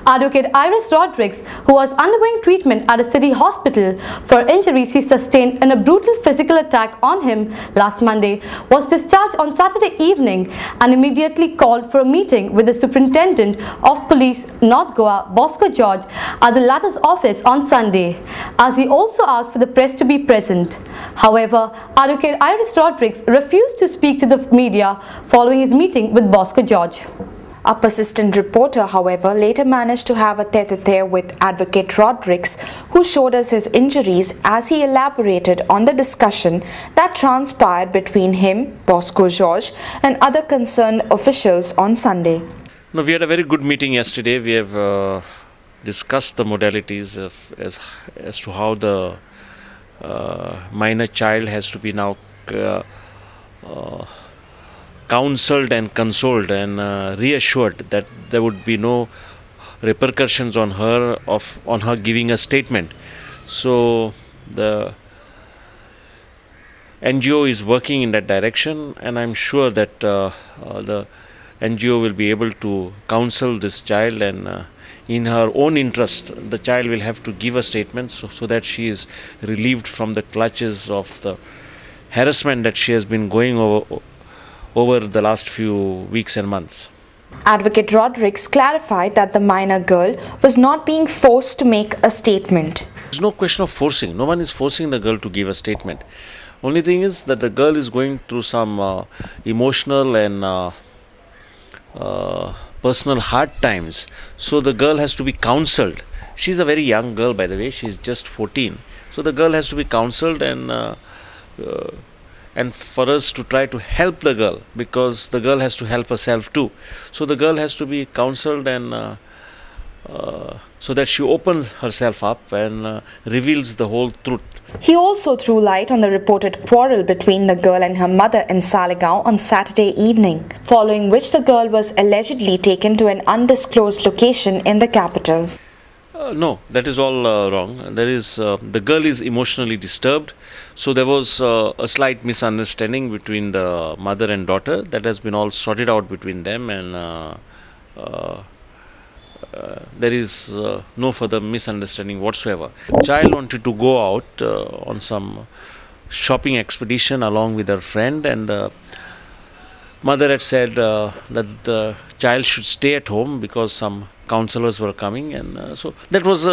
Advocate Iris Rodrigues, who was undergoing treatment at a city hospital for injuries he sustained in a brutal physical attack on him last Monday, was discharged on Saturday evening and immediately called for a meeting with the Superintendent of Police North Goa, Bosco George, at the latter's office on Sunday, as he also asked for the press to be present. However, Advocate Iris Rodrigues refused to speak to the media following his meeting with Bosco George. A persistent reporter, however, later managed to have a tete-a-tete with Advocate Rodrigues, who showed us his injuries as he elaborated on the discussion that transpired between him, Bosco George, and other concerned officials on Sunday. No, we had a very good meeting yesterday. We have discussed the modalities as to how the minor child has to be now counseled and consoled and reassured that there would be no repercussions on her giving a statement. So the NGO is working in that direction, and I'm sure that the NGO will be able to counsel this child, and in her own interest the child will have to give a statement so that she is relieved from the clutches of the harassment that she has been going over the last few weeks and months. Advocate Rodrigues clarified that the minor girl was not being forced to make a statement. There's no question of forcing. No one is forcing the girl to give a statement. Only thing is that the girl is going through some emotional and personal hard times. So the girl has to be counseled. She's a very young girl, by the way. She's just 14. So the girl has to be counseled, and for us to try to help the girl, because the girl has to help herself too. So the girl has to be counseled, and so that she opens herself up and reveals the whole truth. He also threw light on the reported quarrel between the girl and her mother in Saligaon on Saturday evening, following which the girl was allegedly taken to an undisclosed location in the capital. No, that is all wrong. There is the girl is emotionally disturbed, so there was a slight misunderstanding between the mother and daughter. That has been all sorted out between them, and there is no further misunderstanding whatsoever. The child wanted to go out on some shopping expedition along with her friend, and the mother had said that the child should stay at home because some counselors were coming, and so that was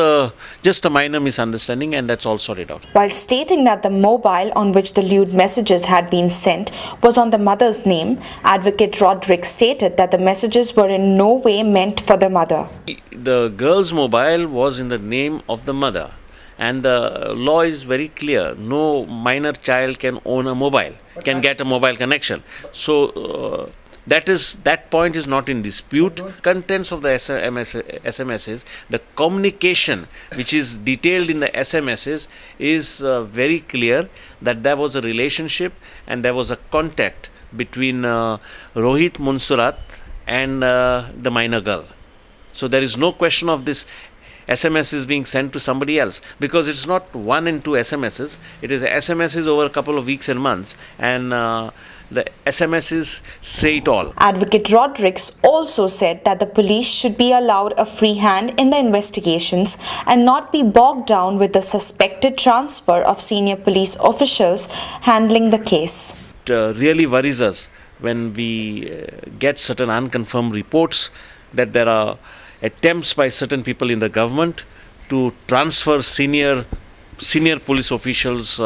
just a minor misunderstanding, and that's all sorted out. While stating that the mobile on which the lewd messages had been sent was on the mother's name, Advocate Rodrigues stated that the messages were in no way meant for the mother. The girl's mobile was in the name of the mother, and the law is very clear. No minor child can own a mobile, can get a mobile connection. So that point is not in dispute. Contents of the SMSs, the communication which is detailed in the SMSs is very clear that there was a relationship and there was a contact between Rohit Munsurat and the minor girl. So there is no question of this SMS is being sent to somebody else, because it's not 1 and 2 SMSs. It is SMSs over a couple of weeks and months, and the SMSs say it all. Advocate Rodrigues also said that the police should be allowed a free hand in the investigations and not be bogged down with the suspected transfer of senior police officials handling the case. It really worries us when we get certain unconfirmed reports that there are attempts by certain people in the government to transfer senior police officials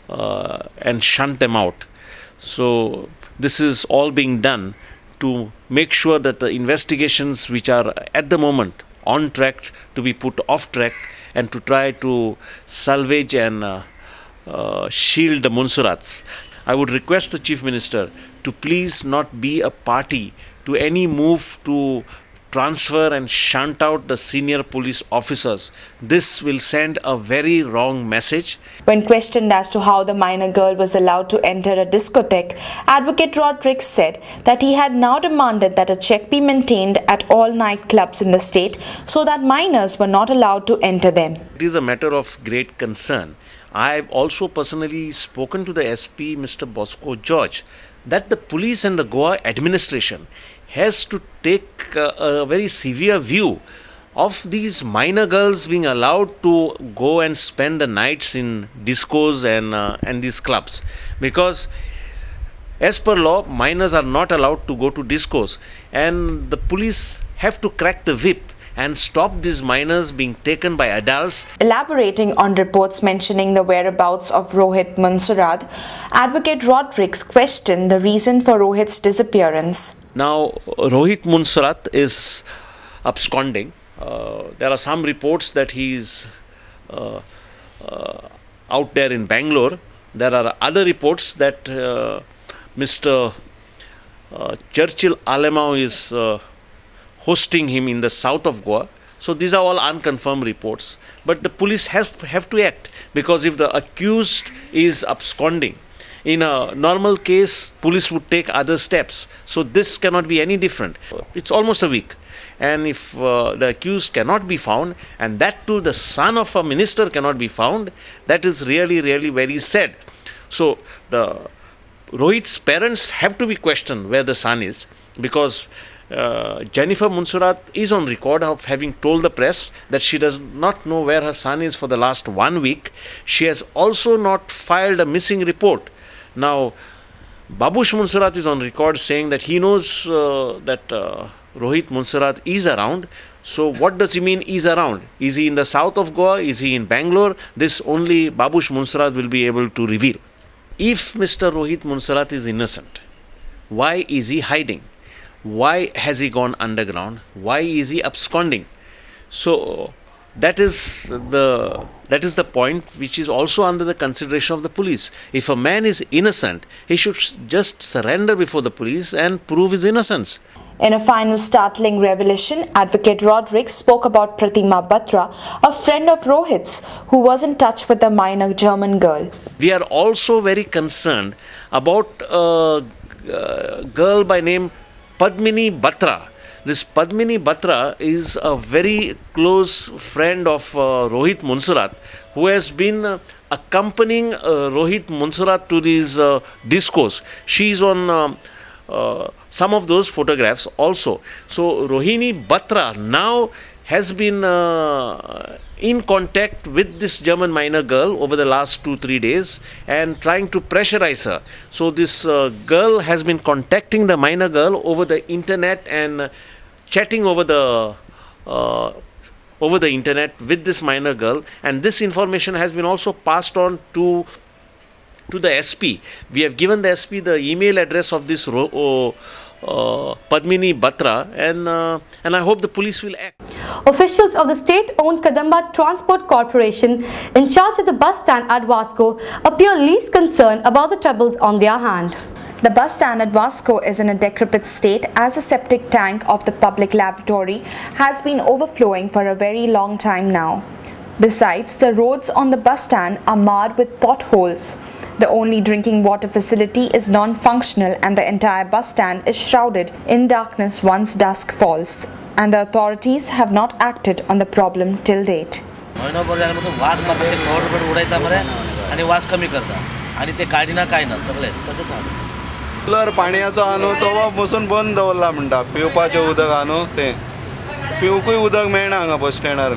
and shunt them out. So this is all being done to make sure that the investigations which are at the moment on track to be put off track, and to try to salvage and shield the Munsurats. I would request the Chief Minister to please not be a party to any move to transfer and shunt out the senior police officers. This will send a very wrong message. When questioned as to how the minor girl was allowed to enter a discotheque, Advocate Rodrigues said that he had now demanded that a check be maintained at all nightclubs in the state so that minors were not allowed to enter them. It is a matter of great concern. I have also personally spoken to the SP, Mr. Bosco George, that the police and the Goa administration has to take a very severe view of these minor girls being allowed to go and spend the nights in discos and these clubs, because as per law minors are not allowed to go to discos, and the police have to crack the whip and stop these minors being taken by adults. Elaborating on reports mentioning the whereabouts of Rohit Munsarat, Advocate Rodrigues questioned the reason for Rohit's disappearance. Now, Rohit Munsarat is absconding. There are some reports that he is out there in Bangalore. There are other reports that Mr. Churchill Alemao is hosting him in the south of Goa. So these are all unconfirmed reports. But the police have to act, because if the accused is absconding, in a normal case, police would take other steps. So this cannot be any different. It's almost a week. And if the accused cannot be found, and that too the son of a minister cannot be found, that is really, really very sad. So the Rohit's parents have to be questioned where the son is, because Jennifer Munsarat is on record of having told the press that she does not know where her son is for the last 1 week. She has also not filed a missing report. Now, Babush Munsarat is on record saying that he knows that Rohit Munsarat is around. So what does he mean is around? Is he in the south of Goa? Is he in Bangalore? This only Babush Munsarat will be able to reveal. If Mr. Rohit Munsarat is innocent, why is he hiding? Why has he gone underground? Why is he absconding? So that is the point which is also under the consideration of the police. If a man is innocent, he should just surrender before the police and prove his innocence. In a final startling revelation, Advocate Rodrigues spoke about Pratima Batra, a friend of Rohit's who was in touch with a minor German girl. We are also very concerned about a girl by name Padmini Batra. This Padmini Batra is a very close friend of Rohit Munsarat, who has been accompanying Rohit Munsarat to these discos. She is on some of those photographs also. So Rohini Batra now has been in contact with this German minor girl over the last 2-3 days and trying to pressurize her. So this girl has been contacting the minor girl over the internet and chatting over the internet with this minor girl, and this information has been also passed on to the SP. We have given the SP the email address of this Padmini Batra, and I hope the police will act. Officials of the state-owned Kadamba Transport Corporation in charge of the bus stand at Vasco appear least concerned about the troubles on their hand. The bus stand at Vasco is in a decrepit state as the septic tank of the public lavatory has been overflowing for a very long time now. Besides, the roads on the bus stand are marred with potholes. The only drinking water facility is non-functional and the entire bus stand is shrouded in darkness once dusk falls. And the authorities have not acted on the problem till date. पाण्याचो आणू तो बसून बंद दवरला म्हणटा पिवपाचें उदक आणू ते पिवूंकूय उदक मेळना हांगा बस स्टँडार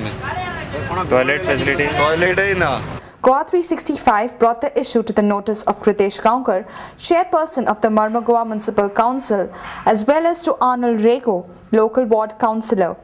टॉयलेट फेसिलिटी टॉयलेटय ना. Goa 365 brought the issue to the notice of Kritesh Gaonkar, chairperson of the Marmagua Municipal Council, as well as to Arnold Rego, local ward councillor.